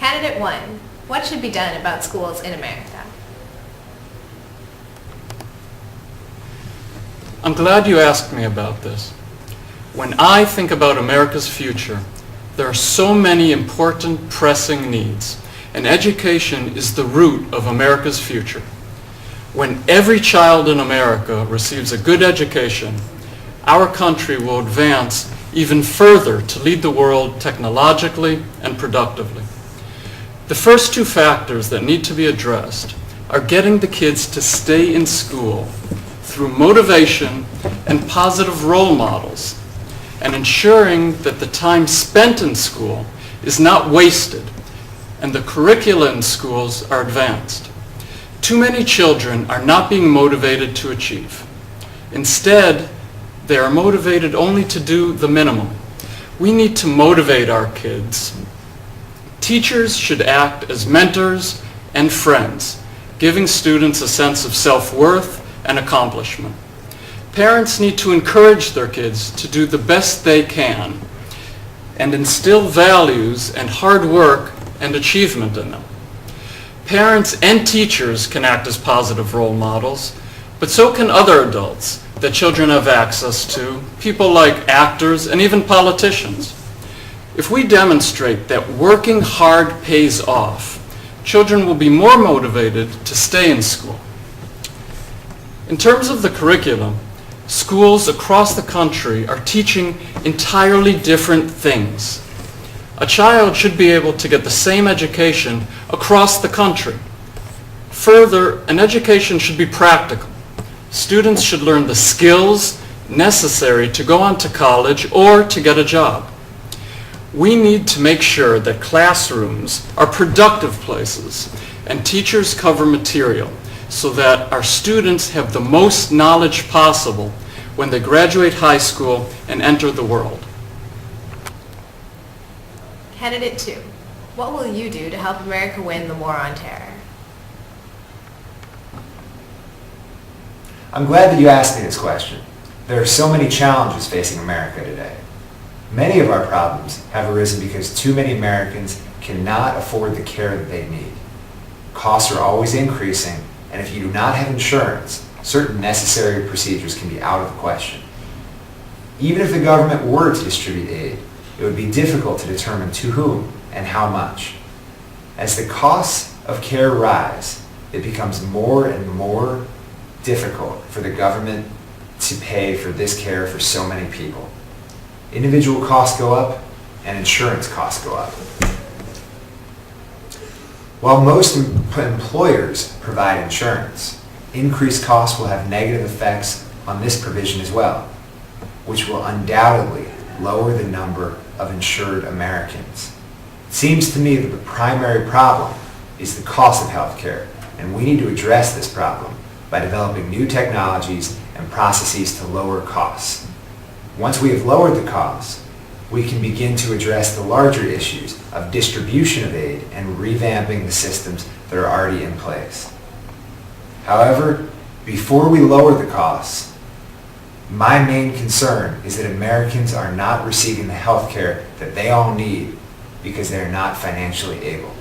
Candidate 1, what should be done about schools in America? I'm glad you asked me about this. When I think about America's future, there are so many important, pressing needs, and education is the root of America's future. When every child in America receives a good education, our country will advance even further to lead the world technologically and productively. The first two factors that need to be addressed are getting the kids to stay in school through motivation and positive role models, and ensuring that the time spent in school is not wasted and the curricula in schools are advanced. Too many children are not being motivated to achieve. Instead, they are motivated only to do the minimum. We need to motivate our kids. Teachers should act as mentors and friends, giving students a sense of self-worth and accomplishment. Parents need to encourage their kids to do the best they can and instill values and hard work and achievement in them. Parents and teachers can act as positive role models, but so can other adults that children have access to, people like actors and even politicians. If we demonstrate that working hard pays off, children will be more motivated to stay in school. In terms of the curriculum, schools across the country are teaching entirely different things. A child should be able to get the same education across the country. Further, an education should be practical. Students should learn the skills necessary to go on to college or to get a job. We need to make sure that classrooms are productive places and teachers cover material so that our students have the most knowledge possible when they graduate high school and enter the world. Candidate 2, what will you do to help America win the war on terror? I'm glad that you asked me this question. There are so many challenges facing America today. Many of our problems have arisen because too many Americans cannot afford the care that they need. Costs are always increasing, and if you do not have insurance, certain necessary procedures can be out of the question. Even if the government were to distribute aid, it would be difficult to determine to whom and how much. As the costs of care rise, it becomes more and more difficult for the government to pay for this care for so many people. Individual costs go up and insurance costs go up. While most employers provide insurance, increased costs will have negative effects on this provision as well, which will undoubtedly lower the number of insured Americans. It seems to me that the primary problem is the cost of health care, and we need to address this problem by developing new technologies and processes to lower costs. Once we have lowered the costs, we can begin to address the larger issues of distribution of aid and revamping the systems that are already in place. However, before we lower the costs, my main concern is that Americans are not receiving the health care that they all need because they are not financially able.